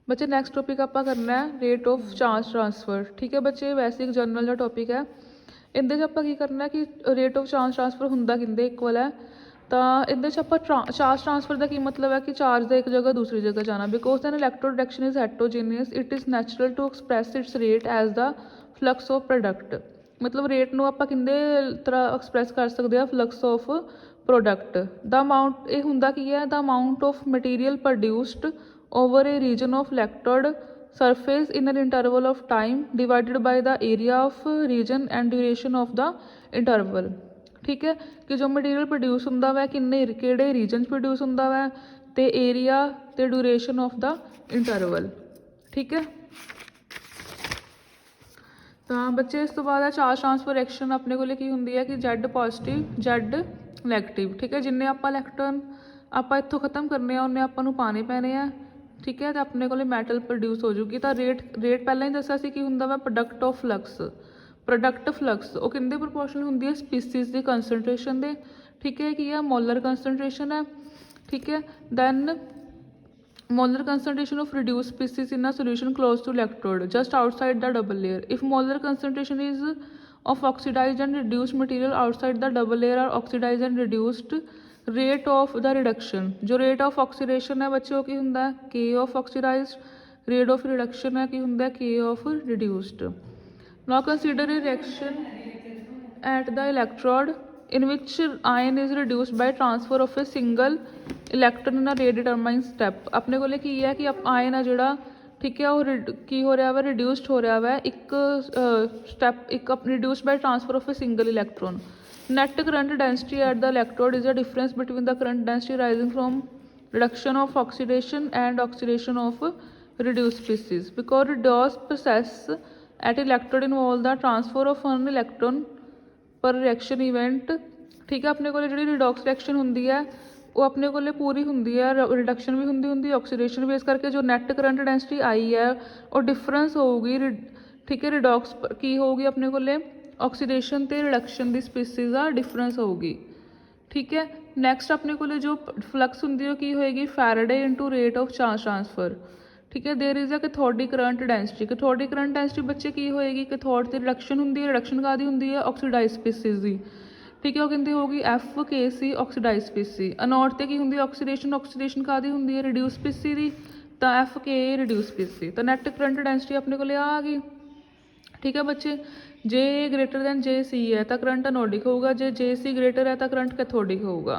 बच्चे next topic आप करना है रेट ऑफ चार्ज ट्रांसफर। ठीक है बच्चे, वैसे एक जनरल जो टॉपिक है इहदे आप की करना है कि रेट ऑफ चार्ज ट्रांसफर हुंदा किहदे इक्वल है। तो इहदे आप चार्ज ट्रांसफर का की मतलब है कि चार्ज का एक जगह दूसरी जगह जाना। Because then electro direction is heterogeneous, it is natural to express its rate as the flux of product. मतलब रेट ਨੂੰ ਆਪਾਂ ਕਿੰਦੇ ਤਰ੍ਹਾਂ ਐਕਸਪ੍ਰੈਸ ਕਰ ਸਕਦੇ ਆ, ਫਲਕਸ ਆਫ ਪ੍ਰੋਡਕਟ। ਦਾ ਅਮਾਊਂਟ ਇਹ ਹੁੰਦਾ ਕੀ ਹੈ, ਦਾ amount of material produced over a region of electrode surface in an interval of time divided by the area of region and duration of the interval। ठीक है कि जो मटीरियल प्रोड्यूस होंदा वै किन्ने किहड़े रीजन प्रोड्यूस होंदा वै ते एरिया ते duration of the interval. ठीक है, तो बच्चे इस तो बाद चार्ज ट्रांसफर एक्शन अपने को की होंदी है कि Z पॉजिटिव Z नैगेटिव। ठीक है, जिन्ने आप इलैक्ट्रॉन आप इत्थों खत्म करने उन्ने आपां नूं पाने पैने आ। ठीक है, तो अपने को मैटल प्रोड्यूस हो जूगी। तो रेट पहले ही दसा सी की हुंदा वा product of flux. Product flux वो किंदे प्रपोर्शनल हुंदी है, स्पीसीज की कंसनट्रेशन दे। ठीक है, की है मोलर कंसनट्रेशन है। ठीक है, then molar concentration of reduce species in a solution close to electrode just outside the double layer. If molar concentration is of oxidized and reduced material outside the double layer are oxidized and reduced. Rate of the reduction, जो rate of oxidation है बच्चे की होंदा है के of oxidized, rate of reduction है की होंदा है के of reduced. Now consider a reaction at the इलैक्ट्रोड in which ion is reduced by transfer of a single electron in a rate determine step. अपने को की है कि आयन है जोड़ा, ठीक है, वो की हो रहा है रिड्यूस्ड हो रहा है एक स्टैप, एक reduced by transfer of a single electron. Net current density at the electrode is the difference between the current density rising from reduction of oxidation and oxidation of reduced species। Because redox process at electrode involve the transfer of one electron per reaction event। ठीक है, अपने को जी redox reaction होंगी है वो अपने को पूरी होंगी है, रिडक्शन भी होंगी ऑक्सीडेशन भी। इस करके जो नैट करंट डेंसिटी आई है और डिफरेंस होगी। ठीक है, रिडॉक्स की होगी अपने को ऑक्सीडेशन तो रिडक्शन की स्पीसीज का डिफरेंस होगी। ठीक है, नैक्सट अपने को जो फ्लक्स होंगी की होएगी Faraday into rate of charge transfer. ठीक है, there is a cathodic current density. Cathodic current density बच्चे की होएगी, कैथोड की रिडक्शन होंगी है, रिडक्शन कादी होंगी है ऑक्सीडाइज स्पीसीज की। ठीक है, वो कहती होगी एफ के सी ऑक्सीडाइज स्पीसी। अनोड से की होंगी ऑक्सीडेशन, ऑक्सीडेशन कादी होंगी है रिड्यूस स्पीसी की, तो एफ के रिड्यूस स्पीसी। तो नैट करंट डेंसिटी अपने को आ गई। ठीक है बच्चे, जे ग्रेटर दैन जे सी है तो करंट अनोडिक होगा, जे सी ग्रेटर है तो करंट कैथोडिक होगा।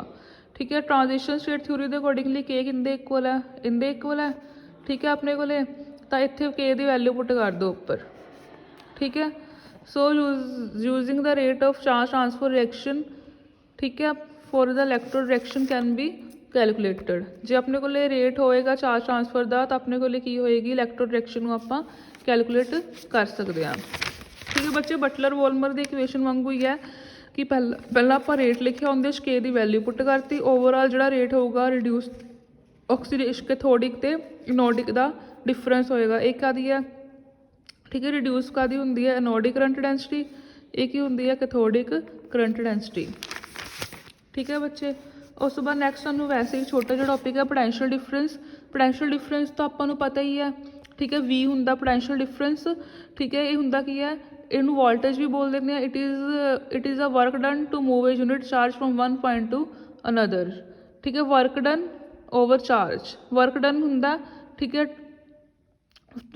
ठीक है, ट्रांजिशन स्टेट थ्योरी के अकॉर्डिंगली के किंदे इक्वल है, इंदे इक्वल है। ठीक है, अपने को तो इत्थे के दी वैल्यू पुट कर दो ऊपर। ठीक है, so using the rate of charge transfer reaction, ठीक है, for the electrode reaction can be calculated. जो अपने को रेट होएगा चार्ज ट्रांसफर का तो अपने को की होएगी इलैक्ट्रोड रिएक्शन आप कैलकुलेट कर सकते हैं। ठीक है बच्चे, बटलर वॉल्मर की इक्वेशन वांगू ही है कि पहला आप रेट लिखा उनके के की वैल्यू पुट करती। ओवरऑल जो रेट होगा रिड्यूस ऑक्सीडेशन कैथोडिक तो इनोडिक का डिफरेंस होएगा। एक आदि है, ठीक है, रिड्यूस कादी होंगी है एनोडिक करंट डेंसिटी, एक ही होंगी है कैथोडिक करंट डेंसिटी। ठीक है बच्चे, उस तो बाद नैक्सट सानू वैसे ही छोटा जो टॉपिक है पोटेंशियल डिफरेंस। पोटेंशियल डिफरेंस तो आपको पता ही है। ठीक है, वी होंदा पोटेंशियल डिफरेंस। ठीक है, ये होंदा की है, इनू वोल्टेज भी बोल देते हैं। It is a work done to move a unit charge from one point to another. ठीक है, work done over charge, work done होंदा, ठीक है,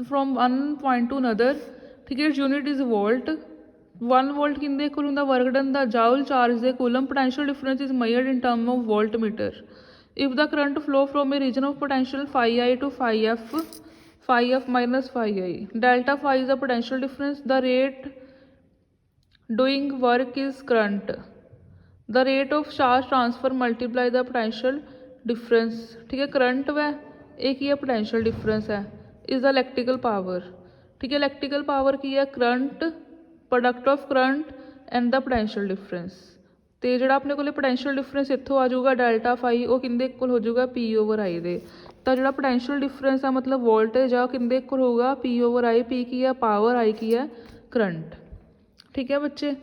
from one point to another. ठीक है, यूनिट इज़ वोल्ट। 1 वोल्ट किंदे इक्वल होंदा work done दा जाउल चार्ज दे coulomb. Potential difference is measured in term of volt meter. If the current flow from a region of potential phi I to phi F minus phi I, delta phi is the potential difference. The rate doing work is current. The rate of charge transfer multiply the potential difference. ठीक है, current वै एक ही है, potential difference है, is the electrical power. ठीक है, electrical power की है current, product of current and the potential difference. तो जो अपने को पोटेंशियल डिफरेंस इतों आ जाऊगा डेल्टा फाई, वो किंदे इक्वल हो जाऊगा पी ओवर आई दे। तो जो पोटेंशियल डिफरेंस है मतलब वोल्टेज है किंदे इक्वल होगा पी ओवर आई। पी की है पावर, आई की है करंट। ठीक है बच्चे,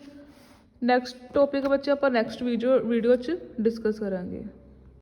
नैक्सट टॉपिक बच्चे आप नैक्सट वीडियो डिस्कस करांगे।